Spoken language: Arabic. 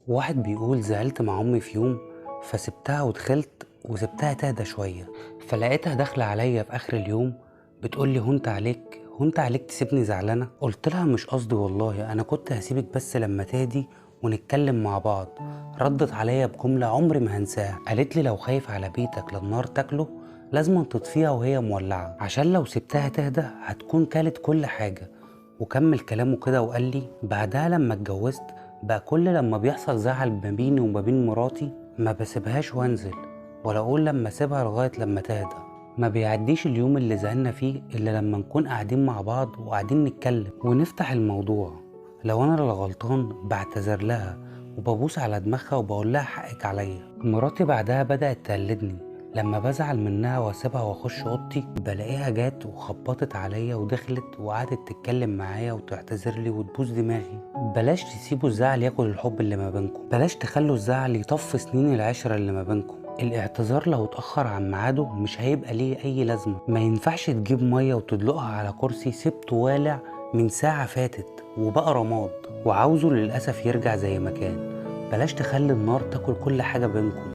واحد بيقول زعلت مع امي في يوم، فسبتها ودخلت وسبتها تهدى شويه. فلقيتها داخله عليا في اخر اليوم بتقول لي هونت عليك تسيبني زعلانه. قلت لها مش قصدي والله، انا كنت هسيبك بس لما تهدي ونتكلم مع بعض. ردت عليا بجمله عمري ما هنساها، قالت لي لو خايف على بيتك للنار تاكله لازم تطفيها وهي مولعه، عشان لو سبتها تهدى هتكون كلت كل حاجه. وكمل كلامه كده وقال لي بعدها لما اتجوزت بقى كل لما بيحصل زعل ما بيني وما بين مراتي ما بسيبهاش وانزل، ولا اقول لما اسيبها لغايه لما تهدى. ما بيعديش اليوم اللي زعلنا فيه الا لما نكون قاعدين مع بعض وقاعدين نتكلم ونفتح الموضوع. لو انا اللي غلطان بعتذر لها وببوس على دماغها وبقول لها حقك عليا. مراتي بعدها بدأت تقلدني، لما بزعل منها واسيبها واخش اوضتي بلاقيها جات وخبطت عليا ودخلت وقعدت تتكلم معايا وتعتذر لي وتبوس دماغي. بلاش تسيبوا الزعل ياكل الحب اللي ما بينكم، بلاش تخلوا الزعل يطفي سنين العشرة اللي ما بينكم. الاعتذار لو اتأخر عن ميعاده مش هيبقى ليه أي لازمة. ما ينفعش تجيب مية وتدلقها على كرسي سبته والع من ساعة فاتت وبقى رماد وعاوزه للأسف يرجع زي ما كان. بلاش تخلي النار تاكل كل حاجة بينكم.